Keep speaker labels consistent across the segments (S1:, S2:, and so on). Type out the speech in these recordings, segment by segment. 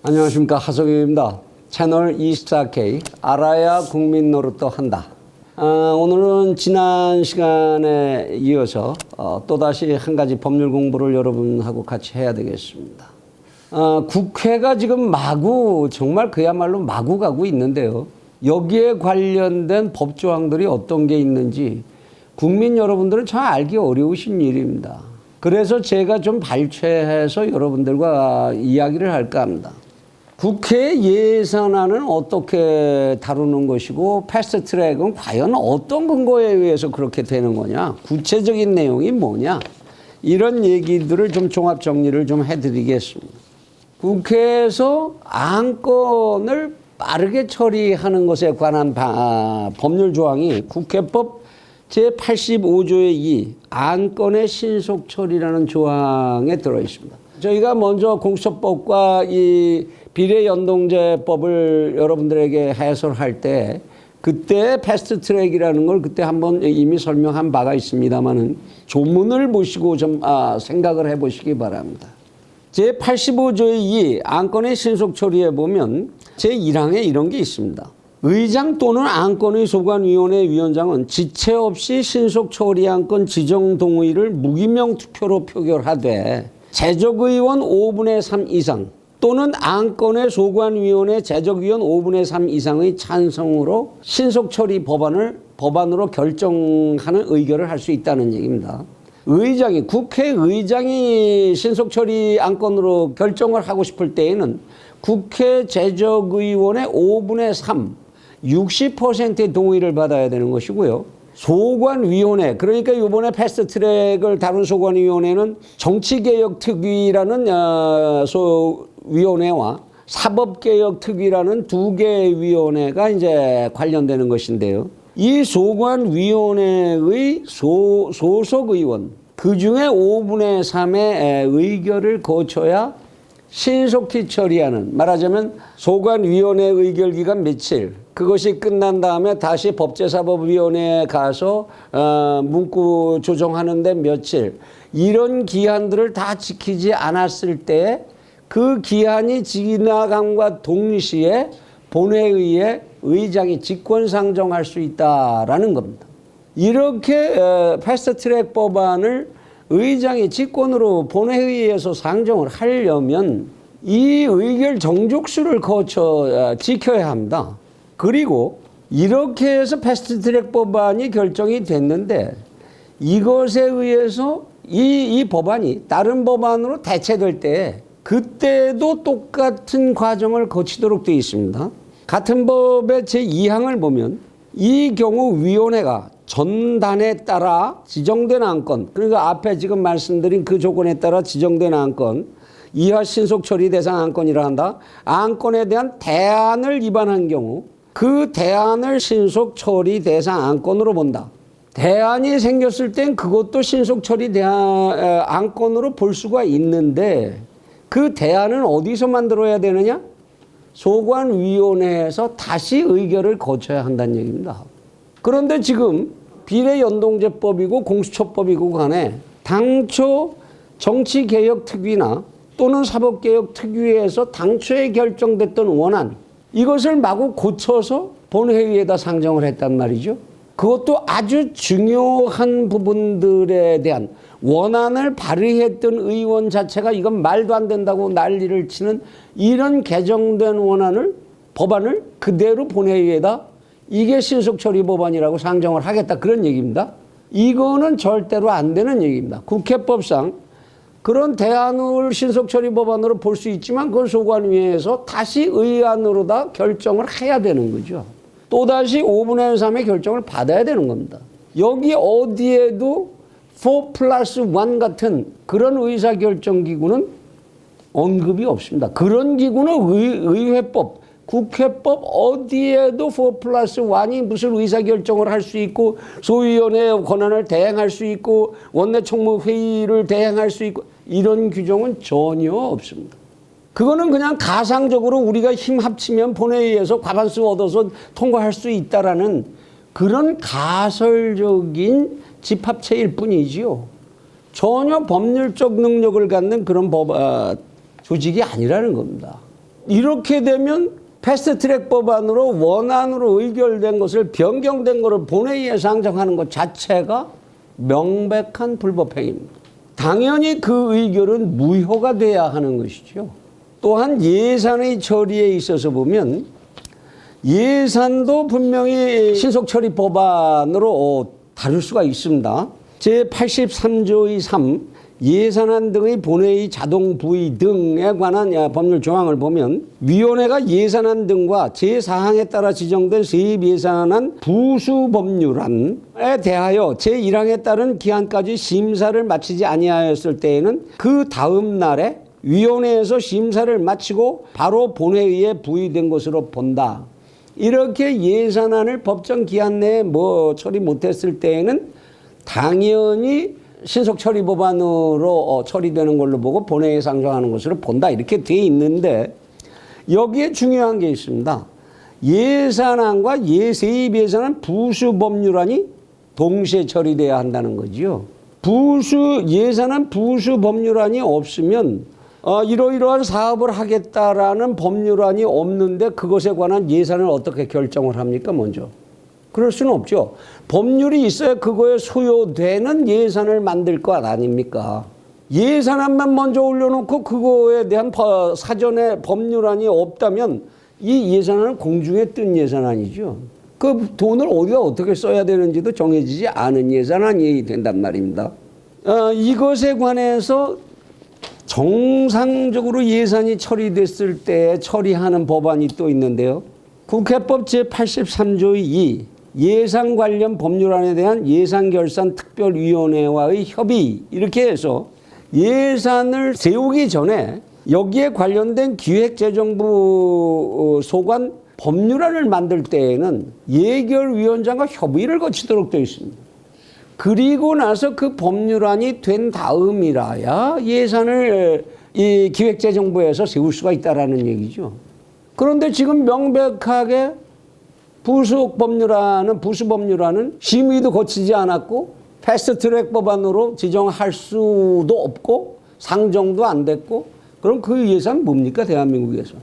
S1: 안녕하십니까, 하성규입니다. 채널 24K 알아야 국민 노릇도 한다. 오늘은 지난 시간에 이어서 또다시 한 가지 법률 공부를 여러분하고 같이 해야 되겠습니다. 국회가 지금 정말 그야말로 마구 가고 있는데요. 여기에 관련된 법조항들이 어떤 게 있는지 국민 여러분들은 참 알기 어려우신 일입니다. 그래서 제가 좀 발췌해서 여러분들과 이야기를 할까 합니다. 국회 예산안은 어떻게 다루는 것이고 패스트트랙은 과연 어떤 근거에 의해서 그렇게 되는 거냐, 구체적인 내용이 뭐냐, 이런 얘기들을 좀 종합 정리를 좀 해드리겠습니다. 국회에서 안건을 빠르게 처리하는 것에 관한 법률 조항이 국회법 제85조의 2 안건의 신속 처리라는 조항에 들어 있습니다. 저희가 먼저 공수처법과 이 비례연동제법을 여러분들에게 해설할 때 그때 패스트트랙이라는 걸 그때 한번 이미 설명한 바가 있습니다만은 조문을 보시고 좀 생각을 해보시기 바랍니다. 제85조의 2 안건의 신속 처리에 보면 제1항에 이런 게 있습니다. 의장 또는 안건의 소관위원회 위원장은 지체 없이 신속 처리 안건 지정 동의를 무기명 투표로 표결하되 제적의원 5분의 3 이상 또는 안건의 소관위원회 제적위원 5분의 3 이상의 찬성으로 신속처리 법안으로 결정하는 의결을 할 수 있다는 얘기입니다. 국회의장이 신속처리 안건으로 결정을 하고 싶을 때에는 국회 제적의원의 5분의 3, 60%의 동의를 받아야 되는 것이고요. 소관위원회, 그러니까 이번에 패스트트랙을 다룬 소관위원회는 정치개혁특위라는 위원회와 사법개혁특위라는 두 개의 위원회가 이제 관련되는 것인데요. 이 소관위원회의 소속의원, 그 중에 5분의 3의 의결을 거쳐야 신속히 처리하는, 말하자면 소관위원회 의결 기간 며칠, 그것이 끝난 다음에 다시 법제사법위원회에 가서 문구 조정하는데 며칠, 이런 기한들을 다 지키지 않았을 때 그 기한이 지나감과 동시에 본회의에 의장이 직권상정할 수 있다라는 겁니다. 이렇게 패스트트랙 법안을 의장이 직권으로 본회의에서 상정을 하려면 이 의결 정족수를 거쳐 지켜야 합니다. 그리고 이렇게 해서 패스트트랙 법안이 결정이 됐는데 이것에 의해서 이 법안이 다른 법안으로 대체될 때 그때도 똑같은 과정을 거치도록 되어 있습니다. 같은 법의 제2항을 보면 이 경우 위원회가 전단에 따라 지정된 안건, 그러니까 앞에 지금 말씀드린 그 조건에 따라 지정된 안건, 이하 신속 처리 대상 안건이라 한다. 안건에 대한 대안을 위반한 경우 그 대안을 신속 처리 대상 안건으로 본다. 대안이 생겼을 땐 그것도 신속 처리 안건으로 볼 수가 있는데 그 대안은 어디서 만들어야 되느냐? 소관위원회에서 다시 의결을 거쳐야 한다는 얘기입니다. 그런데 지금 비례연동제법이고 공수처법이고 간에 당초 정치개혁특위나 또는 사법개혁특위에서 당초에 결정됐던 원안, 이것을 마구 고쳐서 본회의에다 상정을 했단 말이죠. 그것도 아주 중요한 부분들에 대한 원안을 발의했던 의원 자체가 이건 말도 안 된다고 난리를 치는 이런 개정된 법안을 그대로 본회의에다 이게 신속처리 법안이라고 상정을 하겠다, 그런 얘기입니다. 이거는 절대로 안 되는 얘기입니다. 국회법상 그런 대안을 신속처리 법안으로 볼 수 있지만 그걸 소관위에서 다시 의안으로 다 결정을 해야 되는 거죠. 또다시 5분의 3의 결정을 받아야 되는 겁니다. 여기 어디에도 4+1 같은 그런 의사결정기구는 언급이 없습니다. 그런 기구는 의회법, 국회법 어디에도 4+1이 무슨 의사결정을 할 수 있고 소위원회의 권한을 대행할 수 있고 원내총무회의를 대행할 수 있고 이런 규정은 전혀 없습니다. 그거는 그냥 가상적으로 우리가 힘 합치면 본회의에서 과반수 얻어서 통과할 수 있다라는 그런 가설적인 집합체일 뿐이지요. 전혀 법률적 능력을 갖는 그런 조직이 아니라는 겁니다. 이렇게 되면 패스트트랙 법안으로 원안으로 의결된 것을 변경된 것을 본회의에 상정하는 것 자체가 명백한 불법행위입니다. 당연히 그 의결은 무효가 돼야 하는 것이죠. 또한 예산의 처리에 있어서 보면 예산도 분명히 신속처리 법안으로 다룰 수가 있습니다. 제83조의 3 예산안 등의 본회의 자동 부의 등에 관한 법률 조항을 보면 위원회가 예산안 등과 제4항에 따라 지정된 세입 예산안 부수 법률안에 대하여 제1항에 따른 기한까지 심사를 마치지 아니하였을 때에는 그 다음 날에 위원회에서 심사를 마치고 바로 본회의에 부의된 것으로 본다. 이렇게 예산안을 법정 기한 내에 처리 못했을 때에는 당연히 신속처리 법안으로 처리되는 걸로 보고 본회의에 상정하는 것으로 본다. 이렇게 돼 있는데 여기에 중요한 게 있습니다. 예산안과 세입 예산안 부수 법률안이 동시에 처리돼야 한다는 거지요. 예산안 부수 법률안이 없으면 이러이러한 사업을 하겠다라는 법률안이 없는데 그것에 관한 예산을 어떻게 결정을 합니까, 먼저? 그럴 수는 없죠. 법률이 있어야 그거에 소요되는 예산을 만들 것 아닙니까? 예산안만 먼저 올려놓고 그거에 대한 사전에 법률안이 없다면 이 예산안은 공중에 뜬 예산안이죠. 그 돈을 어디다 어떻게 써야 되는지도 정해지지 않은 예산안이 된단 말입니다. 이것에 관해서 정상적으로 예산이 처리됐을 때 처리하는 법안이 또 있는데요. 국회법 제83조의 2 예산 관련 법률안에 대한 예산결산특별위원회와의 협의 이렇게 해서 예산을 세우기 전에 여기에 관련된 기획재정부 소관 법률안을 만들 때에는 예결위원장과 협의를 거치도록 되어 있습니다. 그리고 나서 그 법률안이 된 다음이라야 예산을 이 기획재정부에서 세울 수가 있다라는 얘기죠. 그런데 지금 명백하게 부수 법률안은 심의도 거치지 않았고 패스트트랙 법안으로 지정할 수도 없고 상정도 안 됐고 그럼 그 예산 뭡니까, 대한민국에서?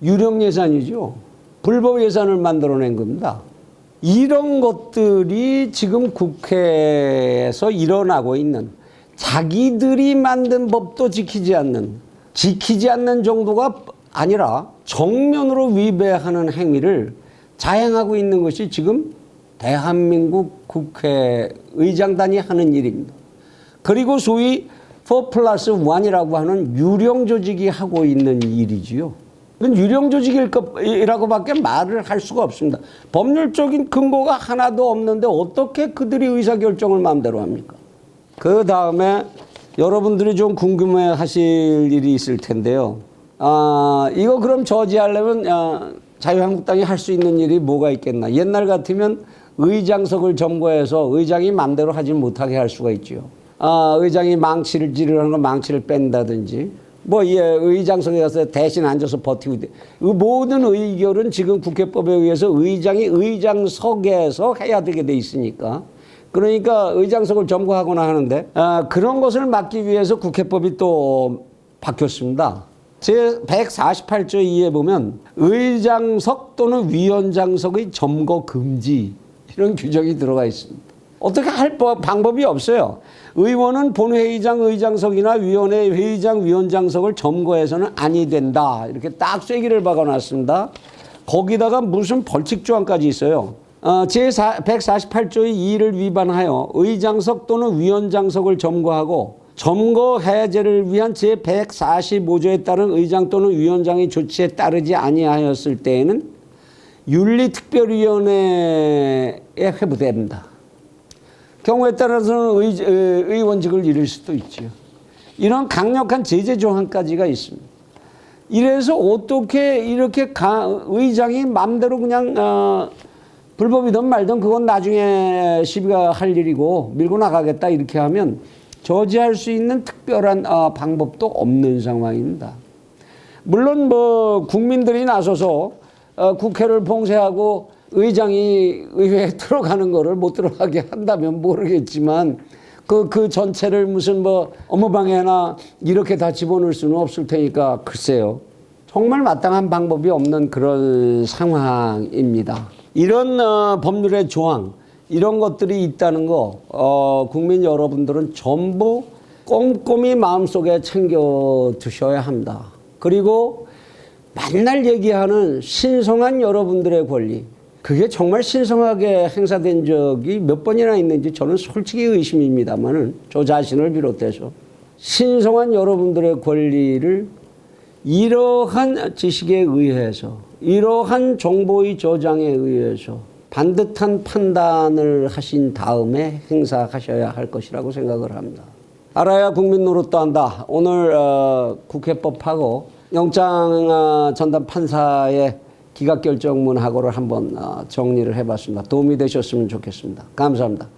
S1: 유령 예산이죠. 불법 예산을 만들어낸 겁니다. 이런 것들이 지금 국회에서 일어나고 있는 자기들이 만든 법도 지키지 않는 정도가 아니라 정면으로 위배하는 행위를 자행하고 있는 것이 지금 대한민국 국회의장단이 하는 일입니다. 그리고 소위 4+1이라고 하는 유령 조직이 하고 있는 일이지요. 이건 유령 조직이라고밖에 말을 할 수가 없습니다. 법률적인 근거가 하나도 없는데 어떻게 그들이 의사결정을 마음대로 합니까? 그 다음에 여러분들이 좀 궁금해 하실 일이 있을 텐데요. 이거 그럼 저지하려면 자유한국당이 할 수 있는 일이 뭐가 있겠나. 옛날 같으면 의장석을 점거해서 의장이 마음대로 하지 못하게 할 수가 있죠. 의장이 망치를 찌르는 거 망치를 뺀다든지 의장석에 가서 대신 앉아서 버티고 그 모든 의결은 지금 국회법에 의해서 의장이 의장석에서 해야 되게 돼 있으니까 그러니까 의장석을 점거하거나 하는데 그런 것을 막기 위해서 국회법이 또 바뀌었습니다. 제148조 2에 보면 의장석 또는 위원장석의 점거 금지 이런 규정이 들어가 있습니다. 어떻게 할 방법이 없어요. 의원은 본회의장 의장석이나 위원회 회의장 위원장석을 점거해서는 아니 된다. 이렇게 딱 쐐기를 박아놨습니다. 거기다가 무슨 벌칙 조항까지 있어요. 제148조의 2를 위반하여 의장석 또는 위원장석을 점거하고 점거 해제를 위한 제145조에 따른 의장 또는 위원장의 조치에 따르지 아니하였을 때에는 윤리특별위원회에 회부됩니다. 경우에 따라서는 의원직을 잃을 수도 있죠. 이런 강력한 제재 조항까지가 있습니다. 이래서 어떻게 이렇게 의장이 마음대로 그냥 불법이든 말든 그건 나중에 시비가 할 일이고 밀고 나가겠다 이렇게 하면 저지할 수 있는 특별한 방법도 없는 상황입니다. 물론 국민들이 나서서 국회를 봉쇄하고 의장이 의회에 들어가는 거를 못 들어가게 한다면 모르겠지만 그 전체를 무슨 업무방해나 이렇게 다 집어넣을 수는 없을 테니까 글쎄요. 정말 마땅한 방법이 없는 그런 상황입니다. 이런 법률의 조항, 이런 것들이 있다는 거 국민 여러분들은 전부 꼼꼼히 마음속에 챙겨 두셔야 합니다. 그리고 맨날 얘기하는 신성한 여러분들의 권리, 그게 정말 신성하게 행사된 적이 몇 번이나 있는지 저는 솔직히 의심입니다만은 저 자신을 비롯해서 신성한 여러분들의 권리를 이러한 지식에 의해서, 이러한 정보의 저장에 의해서 반듯한 판단을 하신 다음에 행사하셔야 할 것이라고 생각을 합니다. 알아야 국민 노릇도 한다. 오늘 국회법하고 영장 전담 판사의 기각결정문하고를 한번 정리를 해봤습니다. 도움이 되셨으면 좋겠습니다. 감사합니다.